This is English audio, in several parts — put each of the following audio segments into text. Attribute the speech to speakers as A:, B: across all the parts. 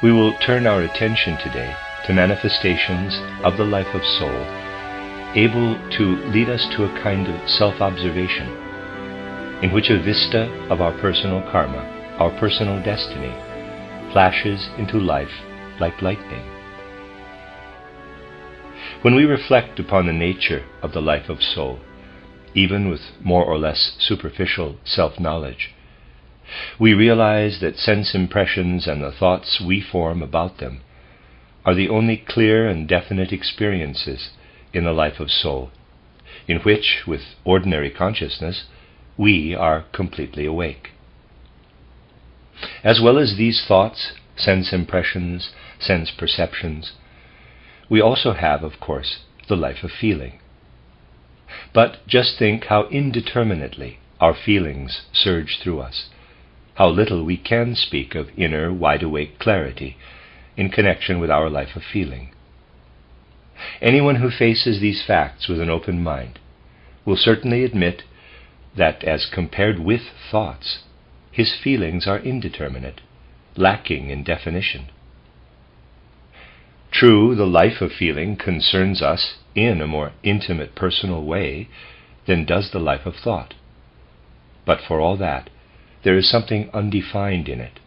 A: We will turn our attention today to manifestations of the life of soul, able to lead us to a kind of self-observation, in which a vista of our personal karma, our personal destiny, flashes into life like lightning. When we reflect upon the nature of the life of soul, even with more or less superficial self-knowledge, we realize that sense impressions and the thoughts we form about them are the only clear and definite experiences in the life of soul, in which, with ordinary consciousness, we are completely awake. As well as these thoughts, sense impressions, sense perceptions, we also have, of course, the life of feeling. But just think how indeterminately our feelings surge through us, how little we can speak of inner, wide-awake clarity in connection with our life of feeling. Anyone who faces these facts with an open mind will certainly admit that, as compared with thoughts, his feelings are indeterminate, lacking in definition. True, the life of feeling concerns us in a more intimate, personal way than does the life of thought. But for all that, there is something undefined in it,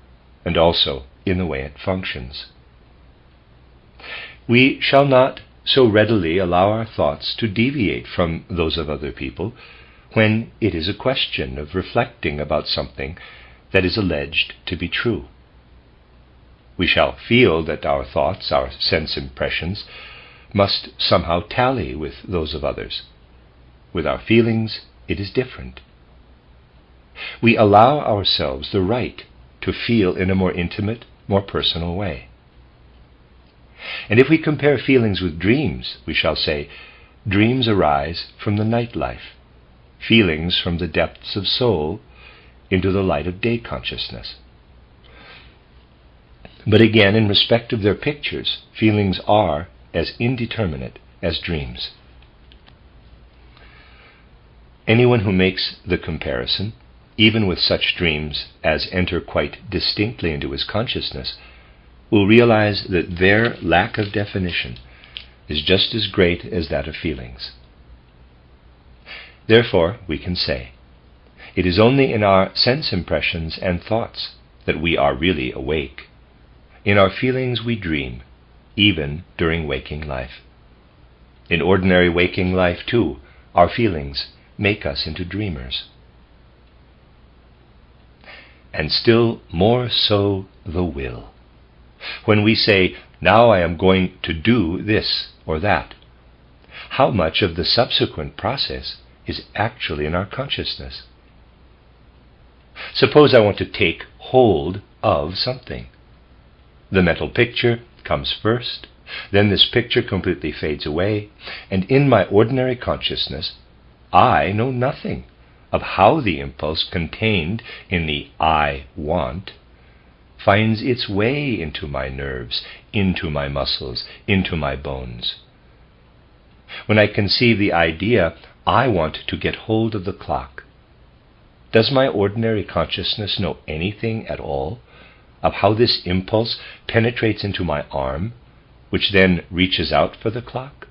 A: and also in the way it functions. We shall not so readily allow our thoughts to deviate from those of other people when it is a question of reflecting about something that is alleged to be true. We shall feel that our thoughts, our sense impressions, must somehow tally with those of others. With our feelings, it is different. We allow ourselves the right to feel in a more intimate, more personal way. And if we compare feelings with dreams, we shall say, dreams arise from the night life, feelings from the depths of soul into the light of day consciousness. But again, in respect of their pictures, feelings are as indeterminate as dreams. Anyone who makes the comparison, even with such dreams as enter quite distinctly into his consciousness, will realize that their lack of definition is just as great as that of feelings. Therefore, we can say, it is only in our sense impressions and thoughts that we are really awake. In our feelings we dream, even during waking life. In ordinary waking life, too, our feelings make us into dreamers. And still more so the will. When we say, now I am going to do this or that, how much of the subsequent process is actually in our consciousness? Suppose I want to take hold of something. The mental picture comes first, then this picture completely fades away, and in my ordinary consciousness, I know nothing of how the impulse contained in the I want finds its way into my nerves, into my muscles, into my bones. When I conceive the idea, I want to get hold of the clock, does my ordinary consciousness know anything at all of how this impulse penetrates into my arm, which then reaches out for the clock?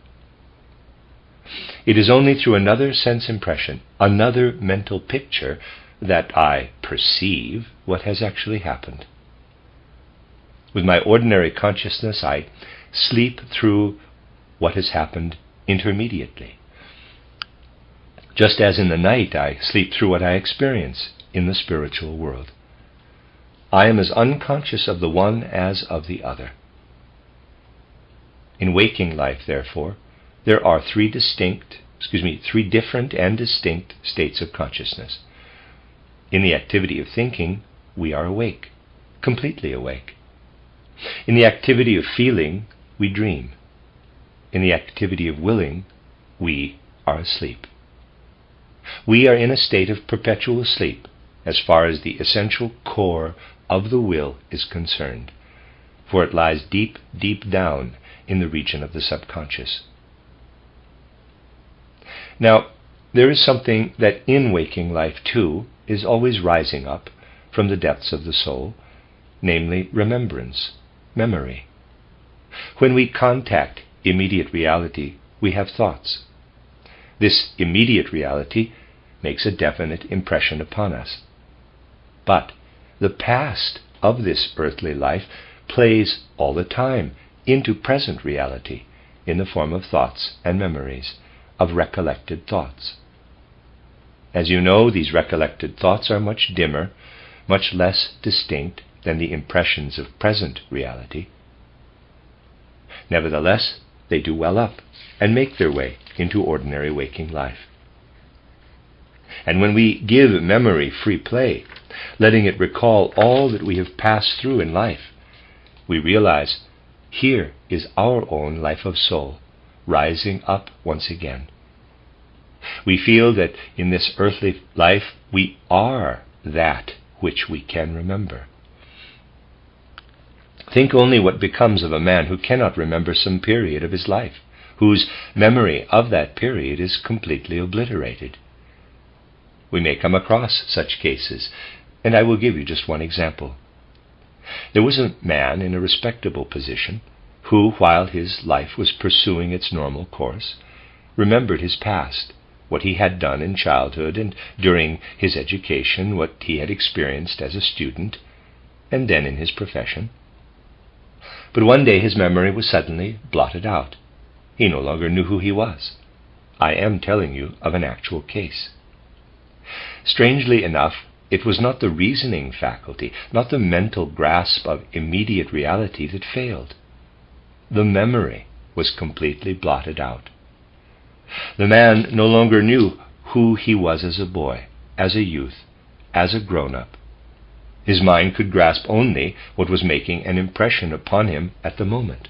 A: It is only through another sense impression, another mental picture, that I perceive what has actually happened. With my ordinary consciousness, I sleep through what has happened intermediately. Just as in the night I sleep through what I experience in the spiritual world. I am as unconscious of the one as of the other. In waking life, therefore, there are three different and distinct states of consciousness. In the activity of thinking, we are awake, completely awake. In the activity of feeling, we dream. In the activity of willing, we are asleep. We are in a state of perpetual sleep as far as the essential core of the will is concerned, for it lies deep, deep down in the region of the subconscious. Now, there is something that in waking life, too, is always rising up from the depths of the soul, namely remembrance, memory. When we contact immediate reality, we have thoughts. This immediate reality makes a definite impression upon us. But the past of this earthly life plays all the time into present reality in the form of thoughts and memories, of recollected thoughts. As you know, these recollected thoughts are much dimmer, much less distinct than the impressions of present reality. Nevertheless, they do well up and make their way into ordinary waking life. And when we give memory free play, letting it recall all that we have passed through in life, we realize here is our own life of soul, rising up once again. We feel that in this earthly life we are that which we can remember. Think only what becomes of a man who cannot remember some period of his life, whose memory of that period is completely obliterated. We may come across such cases, and I will give you just one example. There was a man in a respectable position who, while his life was pursuing its normal course, remembered his past, what he had done in childhood and during his education, what he had experienced as a student, and then in his profession. But one day his memory was suddenly blotted out. He no longer knew who he was. I am telling you of an actual case. Strangely enough, it was not the reasoning faculty, not the mental grasp of immediate reality that failed. The memory was completely blotted out. The man no longer knew who he was as a boy, as a youth, as a grown-up. His mind could grasp only what was making an impression upon him at the moment.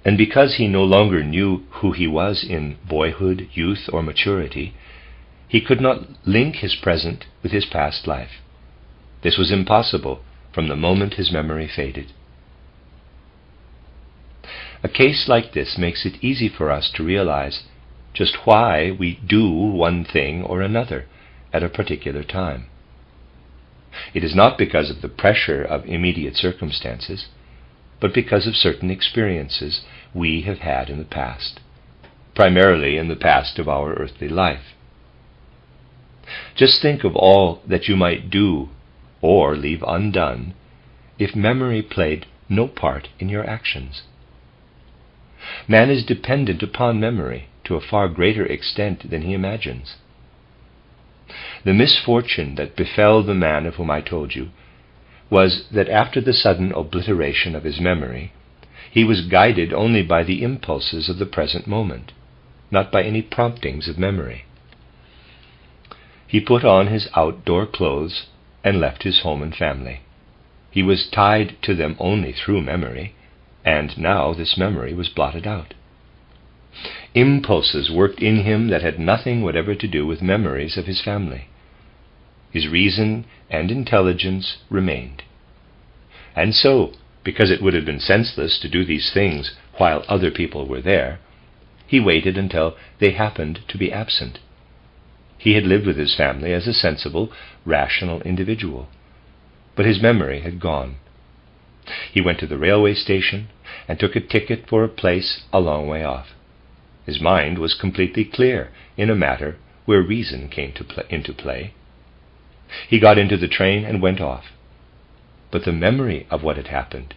A: And because he no longer knew who he was in boyhood, youth, or maturity, he could not link his present with his past life. This was impossible from the moment his memory faded. A case like this makes it easy for us to realize just why we do one thing or another at a particular time. It is not because of the pressure of immediate circumstances, but because of certain experiences we have had in the past, primarily in the past of our earthly life. Just think of all that you might do or leave undone if memory played no part in your actions. Man is dependent upon memory to a far greater extent than he imagines. The misfortune that befell the man of whom I told you was that after the sudden obliteration of his memory, he was guided only by the impulses of the present moment, not by any promptings of memory. He put on his outdoor clothes and left his home and family. He was tied to them only through memory, and now this memory was blotted out. Impulses worked in him that had nothing whatever to do with memories of his family. His reason and intelligence remained. And so, because it would have been senseless to do these things while other people were there, he waited until they happened to be absent. He had lived with his family as a sensible, rational individual, but his memory had gone. He went to the railway station and took a ticket for a place a long way off. His mind was completely clear in a matter where reason came into play. He got into the train and went off. But the memory of what had happened,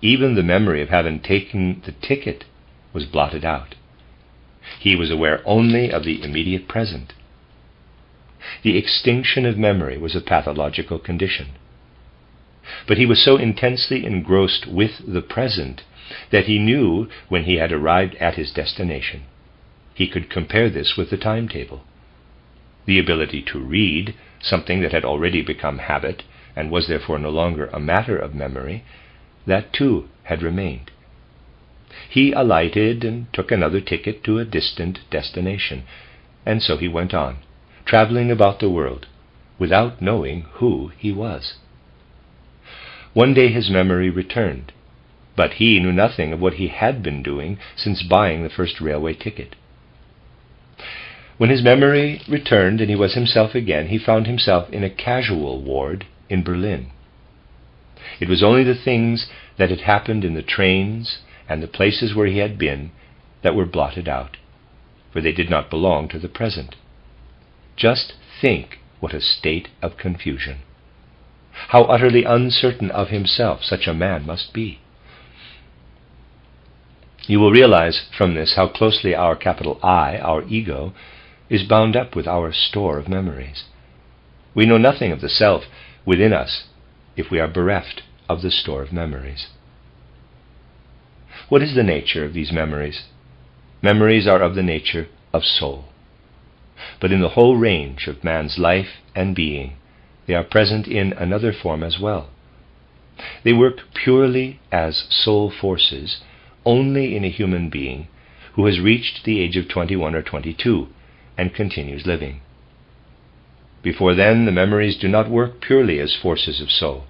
A: even the memory of having taken the ticket, was blotted out. He was aware only of the immediate present. The extinction of memory was a pathological condition. But he was so intensely engrossed with the present that he knew when he had arrived at his destination. He could compare this with the timetable. The ability to read, something that had already become habit and was therefore no longer a matter of memory, that too had remained. He alighted and took another ticket to a distant destination, and so he went on, traveling about the world, without knowing who he was. One day his memory returned, but he knew nothing of what he had been doing since buying the first railway ticket. When his memory returned and he was himself again, he found himself in a casual ward in Berlin. It was only the things that had happened in the trains and the places where he had been that were blotted out, for they did not belong to the present. Just think what a state of confusion. How utterly uncertain of himself such a man must be. You will realize from this how closely our capital I, our ego, is bound up with our store of memories. We know nothing of the self within us if we are bereft of the store of memories. What is the nature of these memories? Memories are of the nature of soul. But in the whole range of man's life and being, they are present in another form as well. They work purely as soul forces only in a human being who has reached the age of 21 or 22 and continues living. Before then, the memories do not work purely as forces of soul.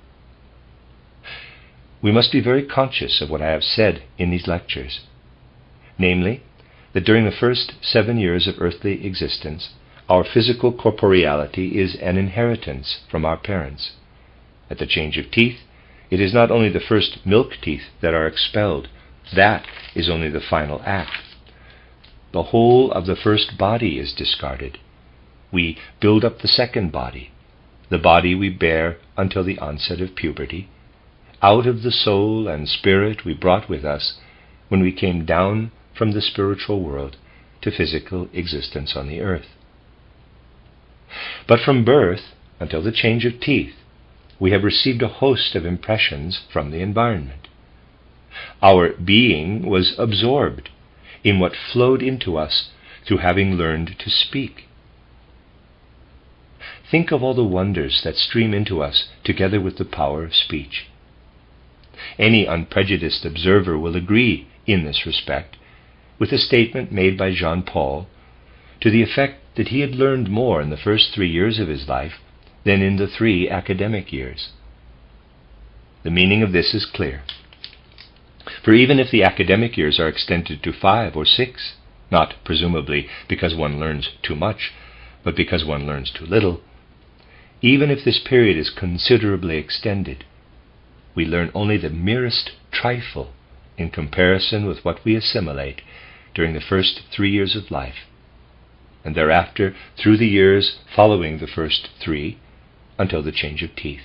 A: We must be very conscious of what I have said in these lectures, namely, that during the first 7 years of earthly existence, our physical corporeality is an inheritance from our parents. At the change of teeth, it is not only the first milk teeth that are expelled, that is only the final act. The whole of the first body is discarded. We build up the second body, the body we bear until the onset of puberty, out of the soul and spirit we brought with us when we came down from the spiritual world to physical existence on the earth. But from birth until the change of teeth, we have received a host of impressions from the environment. Our being was absorbed in what flowed into us through having learned to speak. Think of all the wonders that stream into us together with the power of speech. Any unprejudiced observer will agree in this respect with a statement made by Jean Paul to the effect that he had learned more in the first 3 years of his life than in the 3 academic years. The meaning of this is clear. For even if the academic years are extended to 5 or 6, not presumably because one learns too much, but because one learns too little, even if this period is considerably extended, we learn only the merest trifle in comparison with what we assimilate during the first 3 years of life, and thereafter through the years following the first 3 until the change of teeth.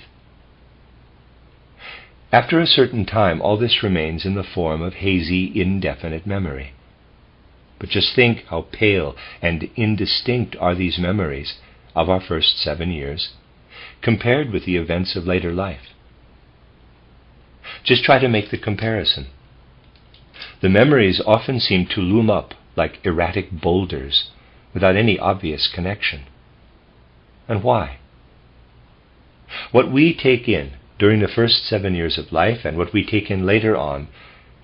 A: After a certain time, all this remains in the form of hazy, indefinite memory. But just think how pale and indistinct are these memories of our first 7 years compared with the events of later life. Just try to make the comparison. The memories often seem to loom up like erratic boulders without any obvious connection. And why? What we take in during the first 7 years of life and what we take in later on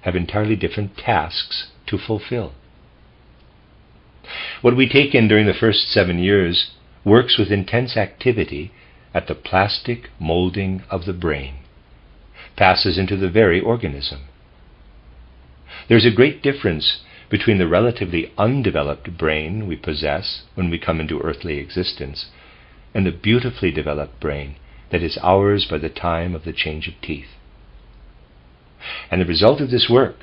A: have entirely different tasks to fulfill. What we take in during the first 7 years works with intense activity at the plastic molding of the brain, passes into the very organism. There's a great difference between the relatively undeveloped brain we possess when we come into earthly existence and the beautifully developed brain that is ours by the time of the change of teeth. And the result of this work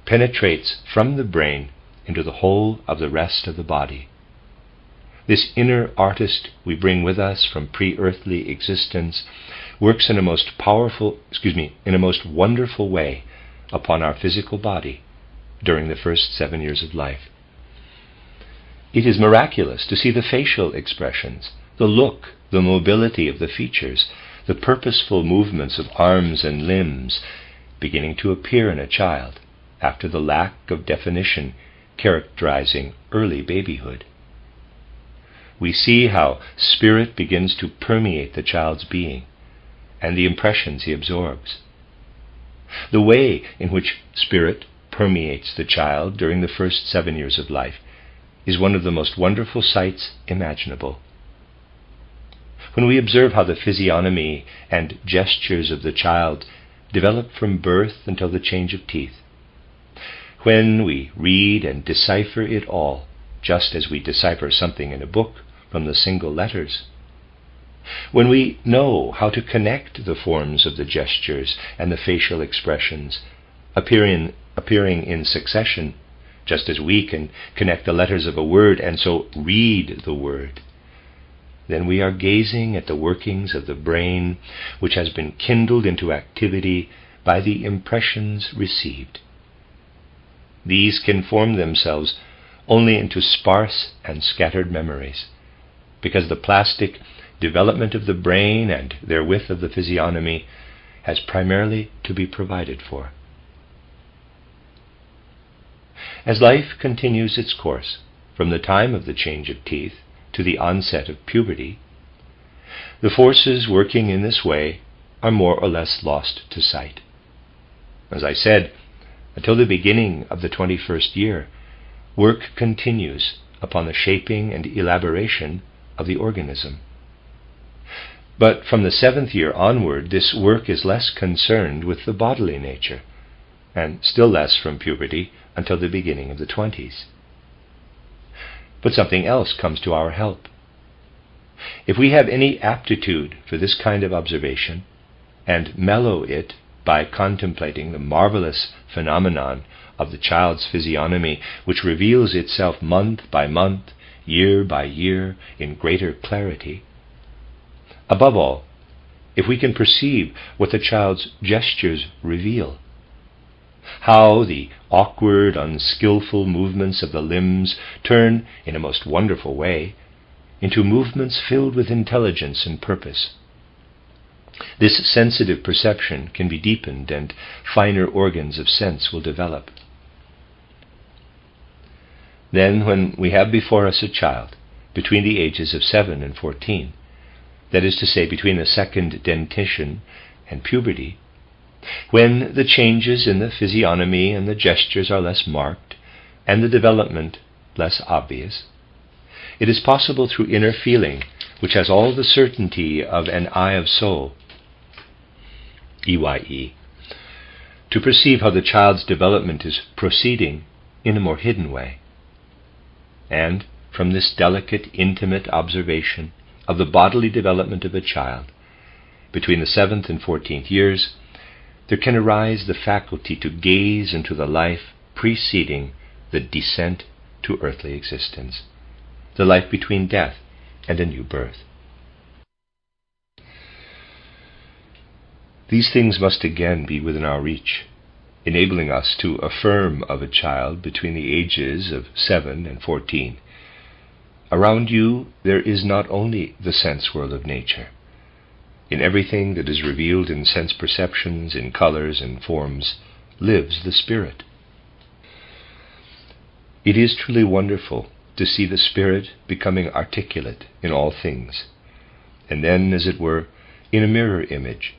A: penetrates from the brain into the whole of the rest of the body. This inner artist we bring with us from pre-earthly existence works in a most wonderful way upon our physical body during the first 7 years of life. It is miraculous to see the facial expressions, the look, the mobility of the features, the purposeful movements of arms and limbs beginning to appear in a child after the lack of definition characterizing early babyhood. We see how spirit begins to permeate the child's being and the impressions he absorbs. The way in which spirit permeates the child during the first 7 years of life is one of the most wonderful sights imaginable. When we observe how the physiognomy and gestures of the child develop from birth until the change of teeth, when we read and decipher it all, just as we decipher something in a book from the single letters, When we know how to connect the forms of the gestures and the facial expressions appearing in succession, just as we can connect the letters of a word and so read the word, then we are gazing at the workings of the brain which has been kindled into activity by the impressions received. These can form themselves only into sparse and scattered memories, because the plastic development of the brain and therewith of the physiognomy has primarily to be provided for. As life continues its course from the time of the change of teeth to the onset of puberty, the forces working in this way are more or less lost to sight. As I said, until the beginning of the 21st year, work continues upon the shaping and elaboration of the organism. But from the 7th year onward, this work is less concerned with the bodily nature, and still less from puberty until the beginning of the 20s. But something else comes to our help. If we have any aptitude for this kind of observation, and mellow it by contemplating the marvelous phenomenon of the child's physiognomy, which reveals itself month by month, year by year, in greater clarity. Above all, if we can perceive what the child's gestures reveal, how the awkward, unskillful movements of the limbs turn, in a most wonderful way, into movements filled with intelligence and purpose. This sensitive perception can be deepened, and finer organs of sense will develop. Then, when we have before us a child between the ages of 7 and 14, that is to say, between the second dentition and puberty, when the changes in the physiognomy and the gestures are less marked, and the development less obvious, it is possible through inner feeling, which has all the certainty of an eye of soul, EYE, to perceive how the child's development is proceeding in a more hidden way. And from this delicate, intimate observation of the bodily development of a child between the 7th and 14th years, there can arise the faculty to gaze into the life preceding the descent to earthly existence, the life between death and a new birth. These things must again be within our reach, enabling us to affirm of a child between the ages of 7 and 14. Around you there is not only the sense world of nature. In everything that is revealed in sense perceptions, in colors and forms, lives the Spirit. It is truly wonderful to see the Spirit becoming articulate in all things, and then, as it were, in a mirror image,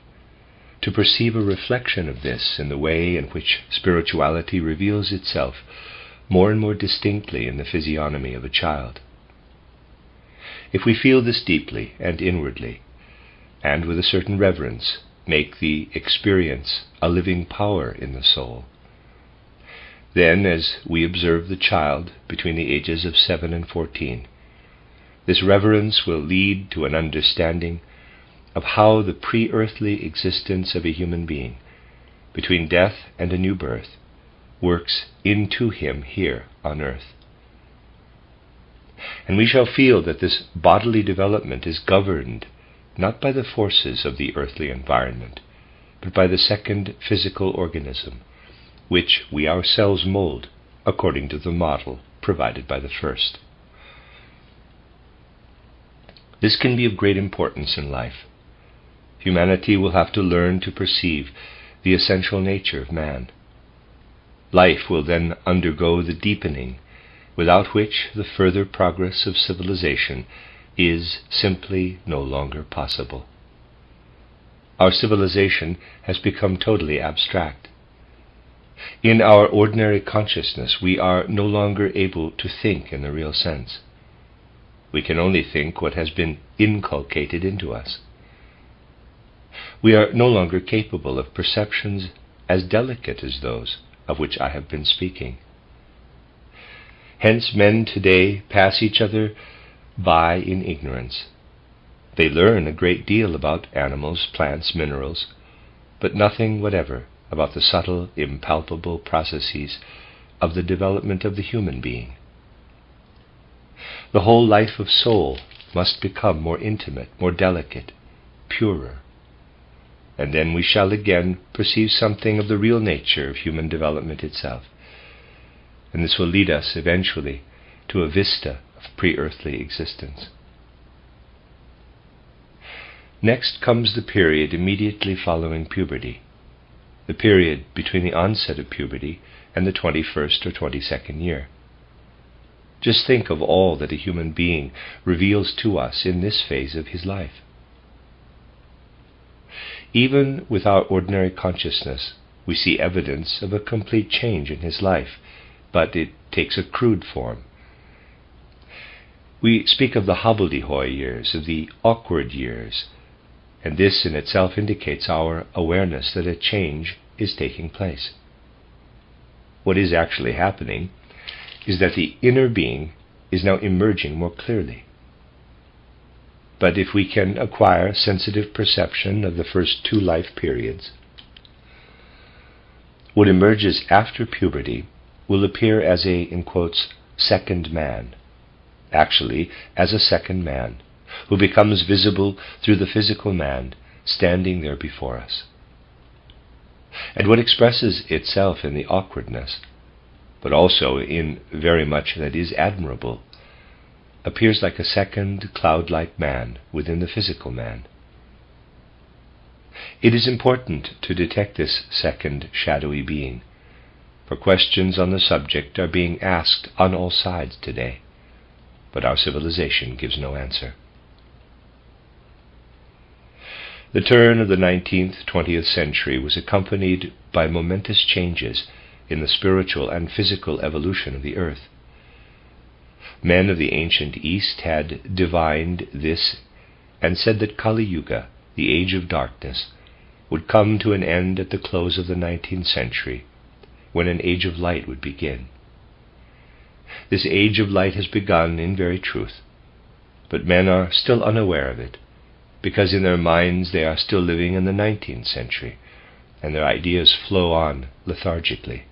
A: to perceive a reflection of this in the way in which spirituality reveals itself more and more distinctly in the physiognomy of a child. If we feel this deeply and inwardly, and with a certain reverence make the experience a living power in the soul, then, as we observe the child between the ages of 7 and 14, this reverence will lead to an understanding of how the pre-earthly existence of a human being, between death and a new birth, works into him here on earth. And we shall feel that this bodily development is governed not by the forces of the earthly environment, but by the second physical organism, which we ourselves mold according to the model provided by the first. This can be of great importance in life. Humanity will have to learn to perceive the essential nature of man. Life will then undergo the deepening, without which the further progress of civilization is simply no longer possible. Our civilization has become totally abstract. In our ordinary consciousness, we are no longer able to think in the real sense. We can only think what has been inculcated into us. We are no longer capable of perceptions as delicate as those of which I have been speaking. Hence men today pass each other by in ignorance, They learn a great deal about animals, plants, minerals, but nothing whatever about the subtle, impalpable processes of the development of the human being. The whole life of soul must become more intimate, more delicate, purer, and then we shall again perceive something of the real nature of human development itself, and this will lead us eventually to a vista of pre-earthly existence. Next comes the period immediately following puberty, the period between the onset of puberty and the 21st or 22nd year. Just think of all that a human being reveals to us in this phase of his life. Even with our ordinary consciousness, we see evidence of a complete change in his life, but it takes a crude form. We speak of the hobbledehoy years, of the awkward years, and this in itself indicates our awareness that a change is taking place. What is actually happening is that the inner being is now emerging more clearly. But if we can acquire sensitive perception of the first two life periods, what emerges after puberty will appear as a, in quotes, second man, actually as a second man, who becomes visible through the physical man standing there before us. And what expresses itself in the awkwardness, but also in very much that is admirable, appears like a second cloud-like man within the physical man. It is important to detect this second shadowy being, for questions on the subject are being asked on all sides today, but our civilization gives no answer. The turn of the 19th, 20th century was accompanied by momentous changes in the spiritual and physical evolution of the earth. Men of the ancient East had divined this and said that Kali Yuga, the age of darkness, would come to an end at the close of the 19th century, when an age of light would begin. This age of light has begun in very truth, but men are still unaware of it, because in their minds they are still living in the 19th century, and their ideas flow on lethargically.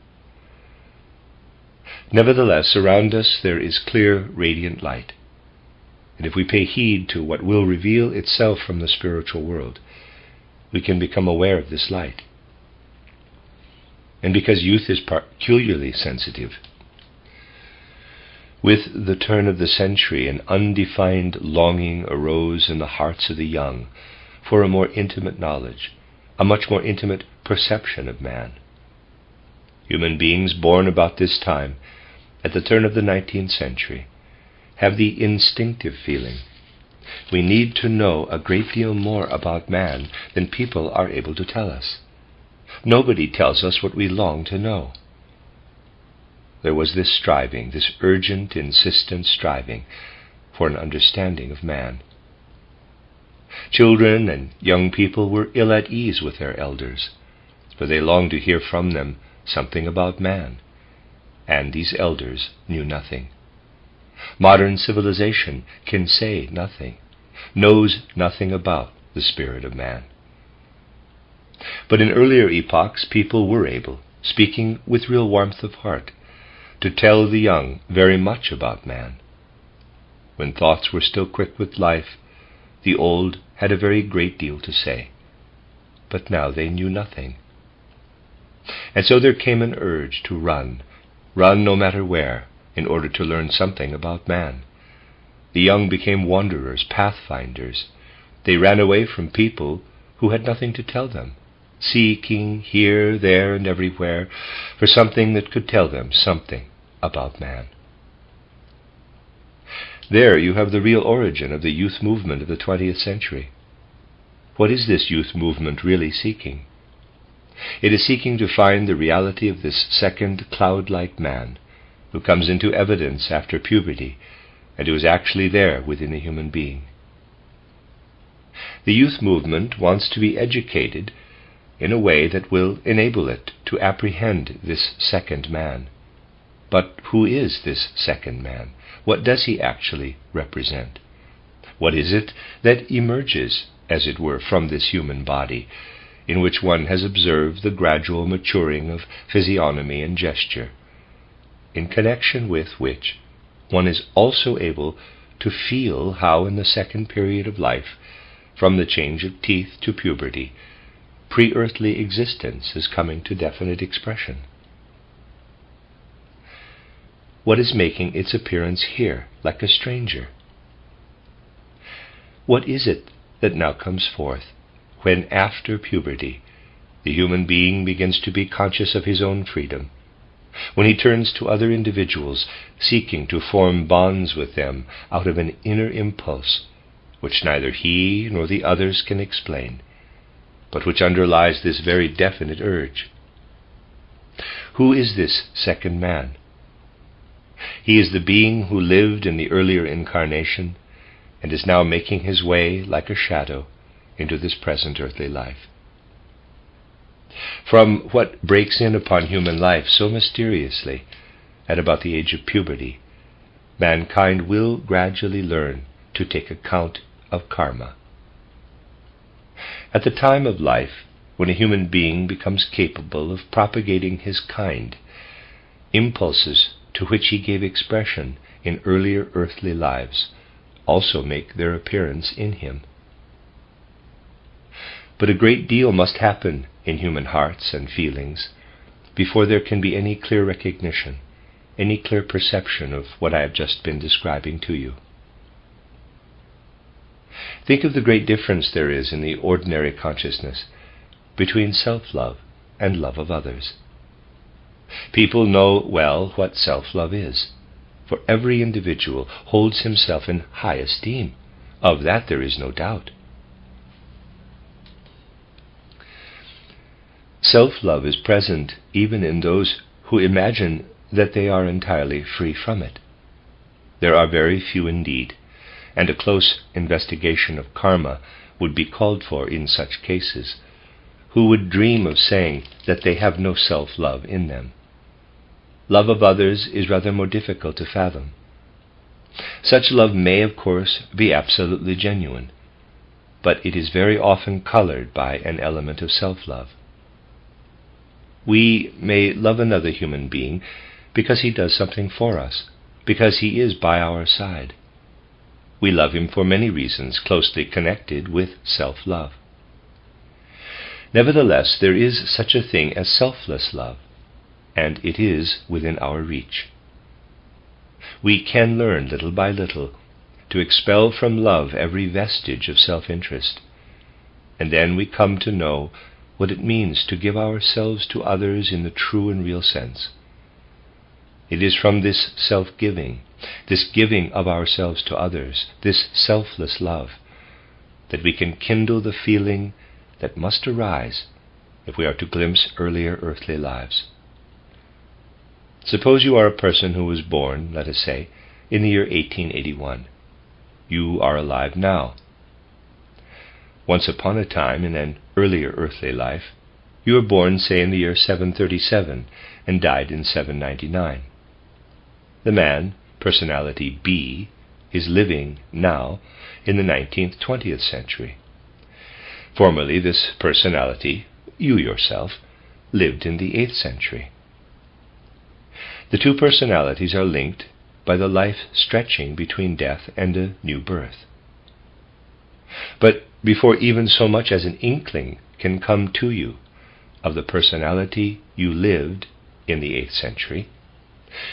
A: Nevertheless, around us there is clear, radiant light, and if we pay heed to what will reveal itself from the spiritual world, we can become aware of this light. And because youth is peculiarly sensitive, with the turn of the century an undefined longing arose in the hearts of the young for a more intimate knowledge, a much more intimate perception of man. Human beings born about this time, at the turn of the 19th century, have the instinctive feeling: we need to know a great deal more about man than people are able to tell us. Nobody tells us what we long to know. There was this striving, this urgent, insistent striving for an understanding of man. Children and young people were ill at ease with their elders, for they longed to hear from them something about man, and these elders knew nothing. Modern civilization can say nothing, knows nothing about the spirit of man. But in earlier epochs, people were able, speaking with real warmth of heart, to tell the young very much about man. When thoughts were still quick with life, the old had a very great deal to say, but now they knew nothing. And so there came an urge to run no matter where, in order to learn something about man. The young became wanderers, pathfinders. They ran away from people who had nothing to tell them, seeking here, there, and everywhere for something that could tell them something about man. There you have the real origin of the youth movement of the 20th century. What is this youth movement really seeking? It is seeking to find the reality of this second cloud-like man who comes into evidence after puberty and who is actually there within the human being. The youth movement wants to be educated in a way that will enable it to apprehend this second man. But who is this second man? What does he actually represent? What is it that emerges, as it were, from this human body, in which one has observed the gradual maturing of physiognomy and gesture, in connection with which one is also able to feel how in the second period of life, from the change of teeth to puberty, pre-earthly existence is coming to definite expression? What is making its appearance here like a stranger? What is it that now comes forth when, after puberty, the human being begins to be conscious of his own freedom, when he turns to other individuals, seeking to form bonds with them out of an inner impulse which neither he nor the others can explain, but which underlies this very definite urge? Who is this second man? He is the being who lived in the earlier incarnation and is now making his way like a shadow into this present earthly life. From what breaks in upon human life so mysteriously at about the age of puberty, mankind will gradually learn to take account of karma. At the time of life, when a human being becomes capable of propagating his kind, impulses to which he gave expression in earlier earthly lives also make their appearance in him. But a great deal must happen in human hearts and feelings before there can be any clear recognition, any clear perception of what I have just been describing to you. Think of the great difference there is in the ordinary consciousness between self-love and love of others. People know well what self-love is, for every individual holds himself in high esteem. Of that there is no doubt. Self-love is present even in those who imagine that they are entirely free from it. There are very few indeed, and a close investigation of karma would be called for in such cases, who would dream of saying that they have no self-love in them. Love of others is rather more difficult to fathom. Such love may, of course, be absolutely genuine, but it is very often colored by an element of self-love. We may love another human being because he does something for us, because he is by our side. We love him for many reasons closely connected with self-love. Nevertheless, there is such a thing as selfless love, and it is within our reach. We can learn little by little to expel from love every vestige of self-interest, and then we come to know what it means to give ourselves to others in the true and real sense. It is from this self-giving, this giving of ourselves to others, this selfless love, that we can kindle the feeling that must arise if we are to glimpse earlier earthly lives. Suppose you are a person who was born, let us say, in the year 1881. You are alive now. Once upon a time, in an earlier earthly life, you were born, say, in the year 737 and died in 799. The man, personality B, is living now in the 19th, 20th century. Formerly, this personality, you yourself, lived in the 8th century. The two personalities are linked by the life stretching between death and a new birth. But before even so much as an inkling can come to you of the personality you lived in the 8th century,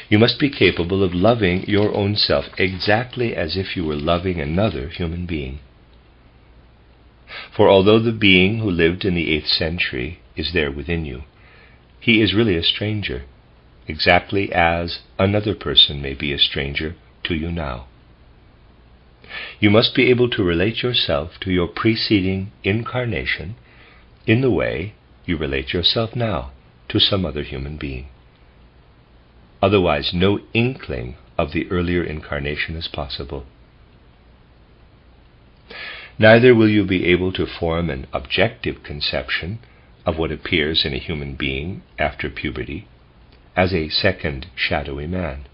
A: you must be capable of loving your own self exactly as if you were loving another human being. For although the being who lived in the 8th century is there within you, he is really a stranger, exactly as another person may be a stranger to you now. You must be able to relate yourself to your preceding incarnation in the way you relate yourself now to some other human being. Otherwise, no inkling of the earlier incarnation is possible. Neither will you be able to form an objective conception of what appears in a human being after puberty as a second shadowy man.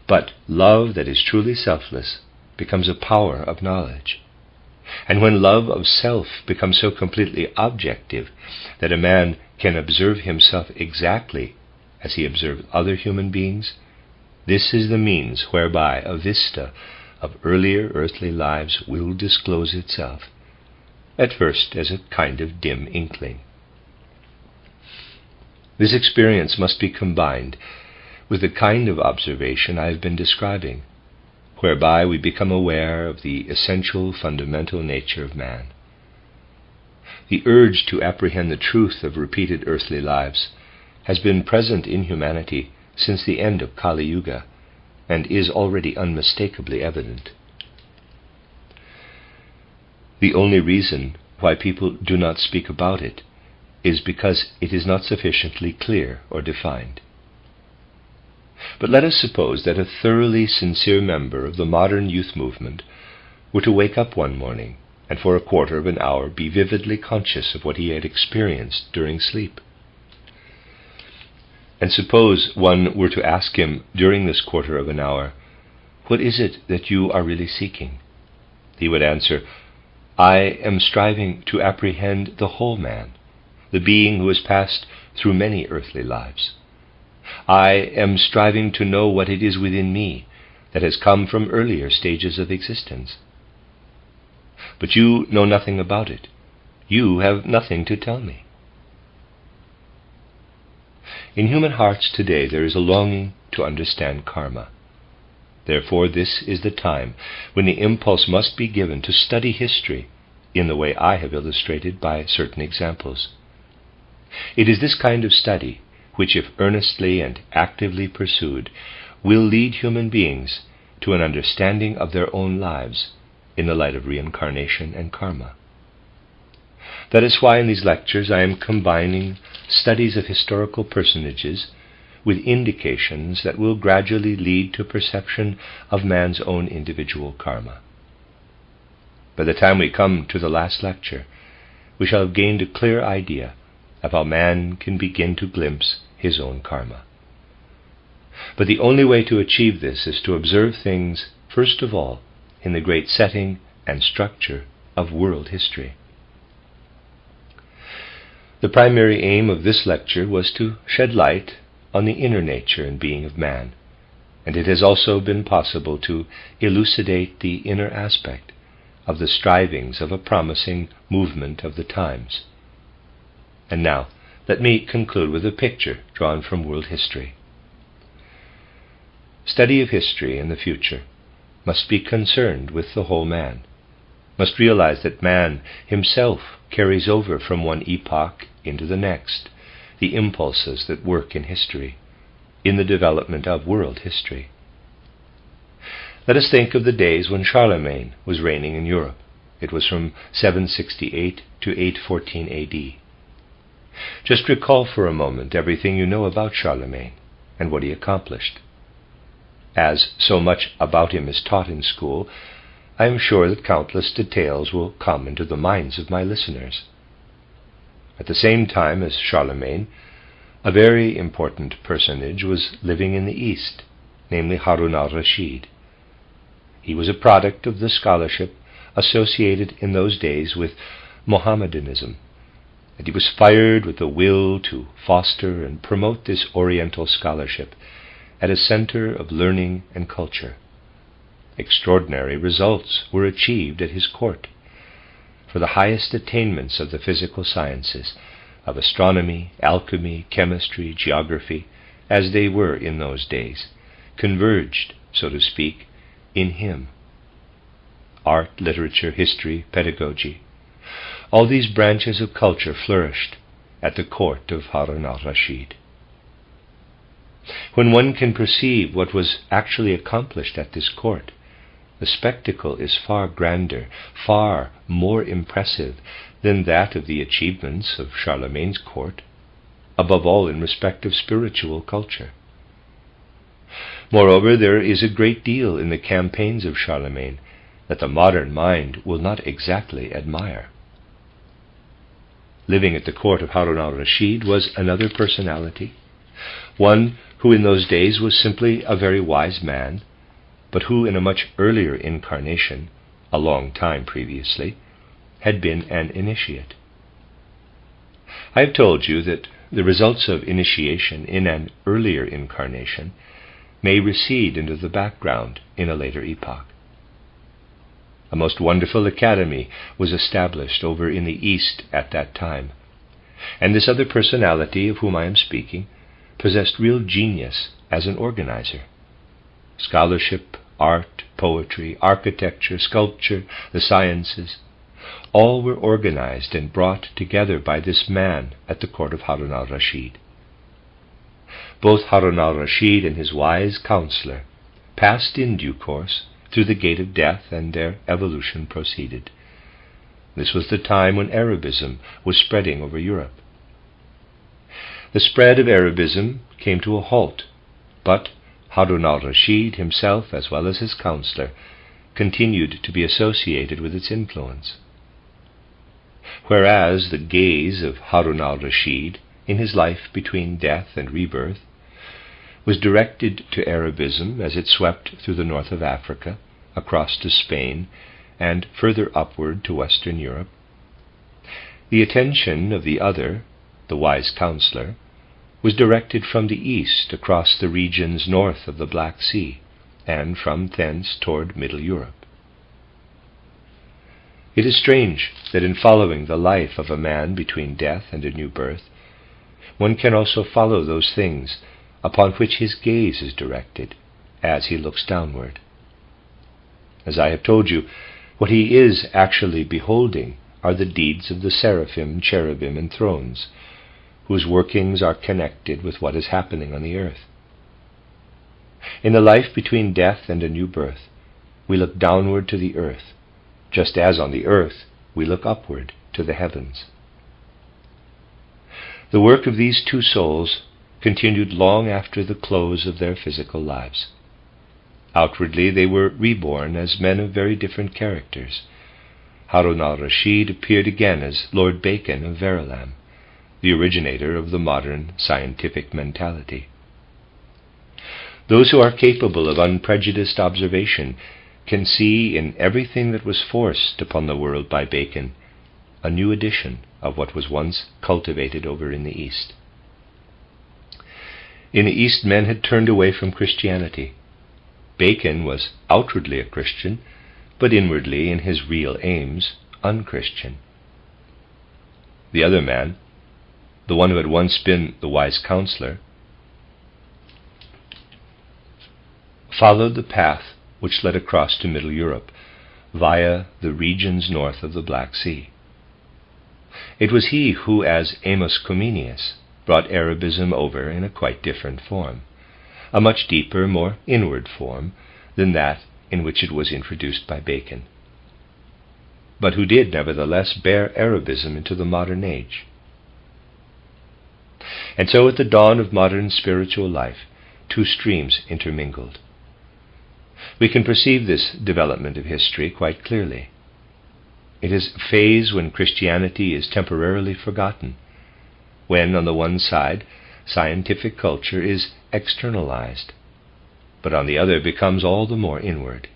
A: But love that is truly selfless becomes a power of knowledge. And when love of self becomes so completely objective that a man can observe himself exactly as he observes other human beings, this is the means whereby a vista of earlier earthly lives will disclose itself, at first as a kind of dim inkling. This experience must be combined with the kind of observation I have been describing, whereby we become aware of the essential fundamental nature of man. The urge to apprehend the truth of repeated earthly lives has been present in humanity since the end of Kali Yuga, and is already unmistakably evident. The only reason why people do not speak about it is because it is not sufficiently clear or defined. But let us suppose that a thoroughly sincere member of the modern youth movement were to wake up one morning and for a quarter of an hour be vividly conscious of what he had experienced during sleep. And suppose one were to ask him during this quarter of an hour, "What is it that you are really seeking?" He would answer, "I am striving to apprehend the whole man, the being who has passed through many earthly lives. I am striving to know what it is within me that has come from earlier stages of existence. But you know nothing about it. You have nothing to tell me." In human hearts today there is a longing to understand karma. Therefore this is the time when the impulse must be given to study history in the way I have illustrated by certain examples. It is this kind of study which, if earnestly and actively pursued, will lead human beings to an understanding of their own lives in the light of reincarnation and karma. That is why in these lectures I am combining studies of historical personages with indications that will gradually lead to perception of man's own individual karma. By the time we come to the last lecture, we shall have gained a clear idea of how man can begin to glimpse his own karma. But the only way to achieve this is to observe things, first of all, in the great setting and structure of world history. The primary aim of this lecture was to shed light on the inner nature and being of man, and it has also been possible to elucidate the inner aspect of the strivings of a promising movement of the times. And now, let me conclude with a picture drawn from world history. Study of history in the future must be concerned with the whole man, must realize that man himself carries over from one epoch into the next the impulses that work in history, in the development of world history. Let us think of the days when Charlemagne was reigning in Europe. It was from 768 to 814 AD. Just recall for a moment everything you know about Charlemagne and what he accomplished. As so much about him is taught in school, I am sure that countless details will come into the minds of my listeners. At the same time as Charlemagne, a very important personage was living in the East, namely Haroun al Raschid. He was a product of the scholarship associated in those days with Mohammedanism, and he was fired with the will to foster and promote this Oriental scholarship at a center of learning and culture. Extraordinary results were achieved at his court, for the highest attainments of the physical sciences, of astronomy, alchemy, chemistry, geography, as they were in those days, converged, so to speak, in him. Art, literature, history, pedagogy, all these branches of culture flourished at the court of Haroun al Raschid. When one can perceive what was actually accomplished at this court, the spectacle is far grander, far more impressive than that of the achievements of Charlemagne's court, above all in respect of spiritual culture. Moreover, there is a great deal in the campaigns of Charlemagne that the modern mind will not exactly admire. Living at the court of Haroun al Raschid was another personality, one who in those days was simply a very wise man, but who in a much earlier incarnation, a long time previously, had been an initiate. I have told you that the results of initiation in an earlier incarnation may recede into the background in a later epoch. A most wonderful academy was established over in the East at that time, and this other personality of whom I am speaking possessed real genius as an organizer. Scholarship, art, poetry, architecture, sculpture, the sciences, all were organized and brought together by this man at the court of Haroun al Raschid. Both Haroun al Raschid and his wise counselor passed in due course through the gate of death, and their evolution proceeded. This was the time when Arabism was spreading over Europe. The spread of Arabism came to a halt, but Haroun al Raschid himself, as well as his counselor, continued to be associated with its influence. Whereas the gaze of Haroun al Raschid, in his life between death and rebirth, was directed to Arabism as it swept through the north of Africa, across to Spain, and further upward to Western Europe, the attention of the other, the wise counselor, was directed from the east across the regions north of the Black Sea, and from thence toward Middle Europe. It is strange that in following the life of a man between death and a new birth, one can also follow those things upon which his gaze is directed as he looks downward. As I have told you, what he is actually beholding are the deeds of the seraphim, cherubim, and thrones, whose workings are connected with what is happening on the earth. In the life between death and a new birth, we look downward to the earth, just as on the earth we look upward to the heavens. The work of these two souls continued long after the close of their physical lives. Outwardly they were reborn as men of very different characters. Haroun al Raschid appeared again as Lord Bacon of Verulam, the originator of the modern scientific mentality. Those who are capable of unprejudiced observation can see in everything that was forced upon the world by Bacon a new edition of what was once cultivated over in the East. In the East, men had turned away from Christianity. Bacon was outwardly a Christian, but inwardly, in his real aims, unchristian. The other man, the one who had once been the wise counselor, followed the path which led across to Middle Europe via the regions north of the Black Sea. It was he who, as Amos Comenius, brought Arabism over in a quite different form, a much deeper, more inward form than that in which it was introduced by Bacon, but who did nevertheless bear Arabism into the modern age. And so at the dawn of modern spiritual life, two streams intermingled. We can perceive this development of history quite clearly. It is a phase when Christianity is temporarily forgotten, when, on the one side, scientific culture is externalized, but on the other becomes all the more inward.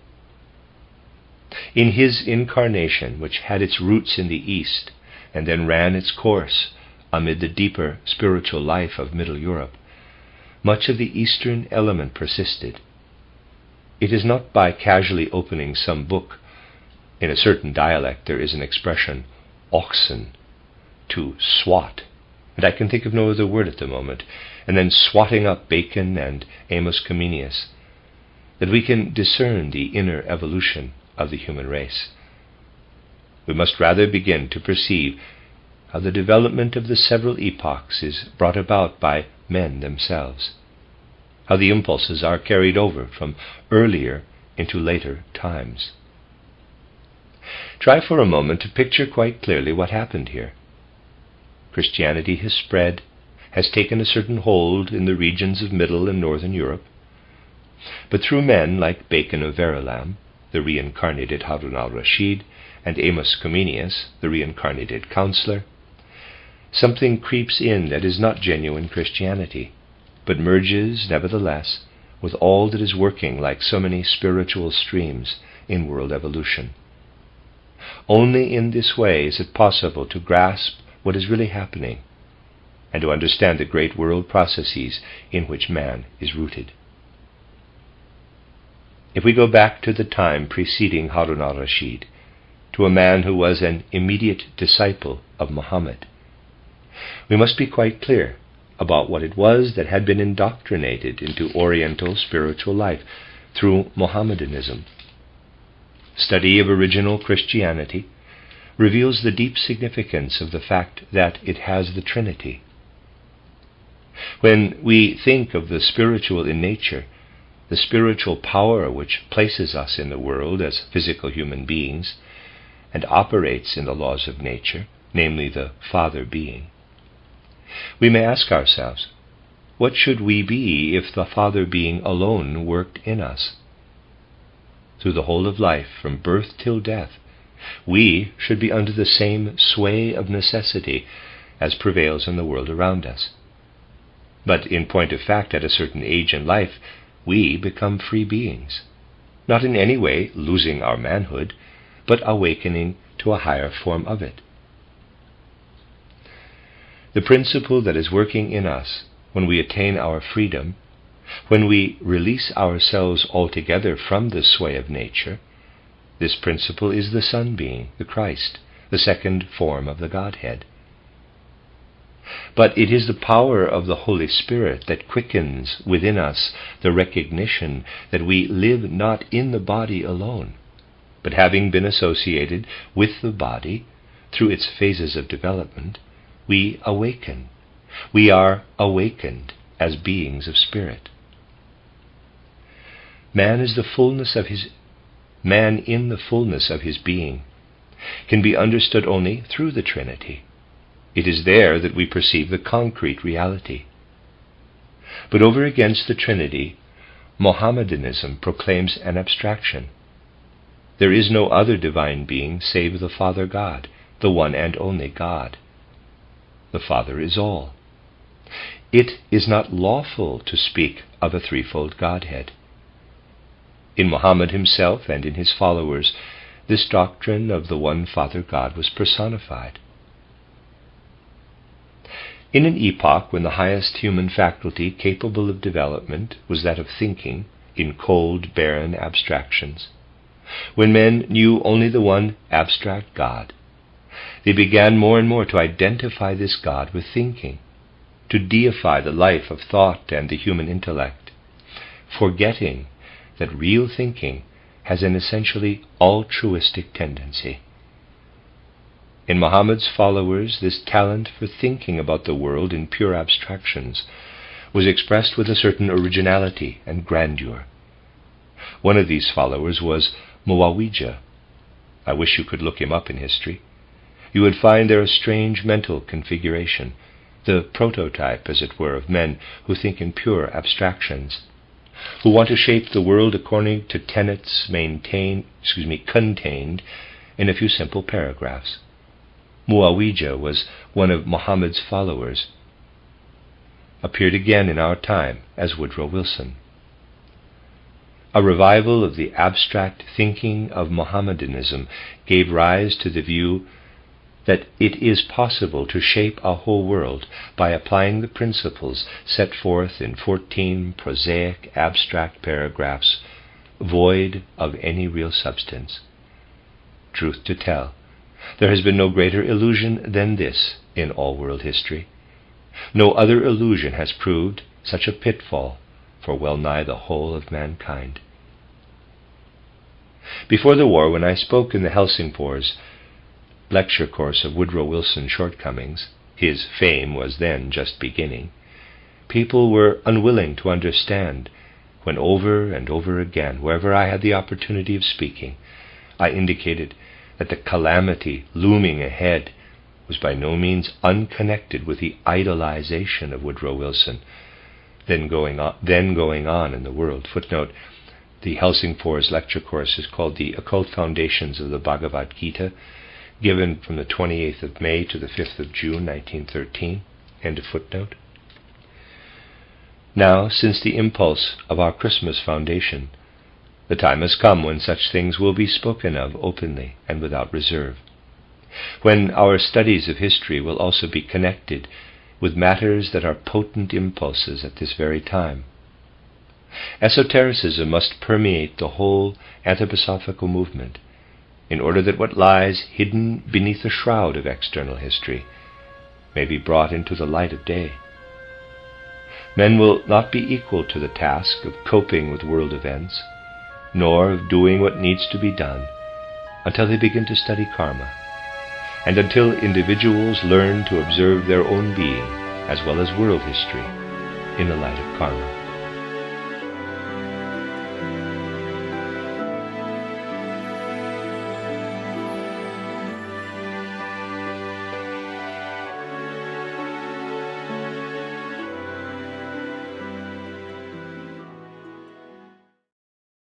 A: In his incarnation, which had its roots in the East, and then ran its course amid the deeper spiritual life of Middle Europe, much of the Eastern element persisted. It is not by casually opening some book. In a certain dialect there is an expression, oxen, to swat, and I can think of no other word at the moment, and then swatting up Bacon and Amos Comenius, that we can discern the inner evolution of the human race. We must rather begin to perceive how the development of the several epochs is brought about by men themselves, how the impulses are carried over from earlier into later times. Try for a moment to picture quite clearly what happened here. Christianity has spread, has taken a certain hold in the regions of Middle and Northern Europe, but through men like Bacon of Verulam, the reincarnated Haroun al Raschid, and Amos Comenius, the reincarnated counselor, something creeps in that is not genuine Christianity, but merges, nevertheless, with all that is working like so many spiritual streams in world evolution. Only in this way is it possible to grasp what is really happening and to understand the great world processes in which man is rooted. If we go back to the time preceding Haroun al Raschid, to a man who was an immediate disciple of Muhammad, we must be quite clear about what it was that had been indoctrinated into Oriental spiritual life through Mohammedanism. Study of original Christianity reveals the deep significance of the fact that it has the Trinity. When we think of the spiritual in nature, the spiritual power which places us in the world as physical human beings and operates in the laws of nature, namely the Father being, we may ask ourselves, what should we be if the Father being alone worked in us? Through the whole of life, from birth till death, we should be under the same sway of necessity as prevails in the world around us. But in point of fact, at a certain age in life, we become free beings, not in any way losing our manhood, but awakening to a higher form of it. The principle that is working in us when we attain our freedom, when we release ourselves altogether from the sway of nature, this principle is the Son being, the Christ, the second form of the Godhead. But it is the power of the Holy Spirit that quickens within us the recognition that we live not in the body alone, but having been associated with the body through its phases of development, we awaken. We are awakened as beings of spirit. Man in the fullness of his being can be understood only through the Trinity. It is there that we perceive the concrete reality. But over against the Trinity, Mohammedanism proclaims an abstraction. There is no other divine being save the Father God, the one and only God. The Father is all. It is not lawful to speak of a threefold Godhead. In Muhammad himself and in his followers, this doctrine of the one Father God was personified. In an epoch when the highest human faculty capable of development was that of thinking in cold, barren abstractions, when men knew only the one abstract God, they began more and more to identify this God with thinking, to deify the life of thought and the human intellect, forgetting that real thinking has an essentially altruistic tendency. In Muhammad's followers, this talent for thinking about the world in pure abstractions was expressed with a certain originality and grandeur. One of these followers was Muawiyah. I wish you could look him up in history. You would find there a strange mental configuration, the prototype, as it were, of men who think in pure abstractions, who want to shape the world according to tenets contained in a few simple paragraphs. Muawiyah was one of Muhammad's followers, appeared again in our time as Woodrow Wilson. A revival of the abstract thinking of Mohammedanism gave rise to the view that it is possible to shape a whole world by applying the principles set forth in 14 prosaic abstract paragraphs, void of any real substance. Truth to tell, there has been no greater illusion than this in all world history. No other illusion has proved such a pitfall for well nigh the whole of mankind. Before the war, when I spoke in the Helsingfors lecture course of Woodrow Wilson's shortcomings, his fame was then just beginning, people were unwilling to understand when over and over again, wherever I had the opportunity of speaking, I indicated that the calamity looming ahead was by no means unconnected with the idolization of Woodrow Wilson then going on in the world. Footnote, the Helsingfors lecture course is called The Occult Foundations of the Bhagavad Gita, given from the 28th of May to the 5th of June, 1913. End of footnote. Now, since the impulse of our Christmas foundation, the time has come when such things will be spoken of openly and without reserve, when our studies of history will also be connected with matters that are potent impulses at this very time. Esotericism must permeate the whole anthroposophical movement, in order that what lies hidden beneath the shroud of external history may be brought into the light of day. Men will not be equal to the task of coping with world events, nor of doing what needs to be done, until they begin to study karma, and until individuals learn to observe their own being, as well as world history, in the light of karma.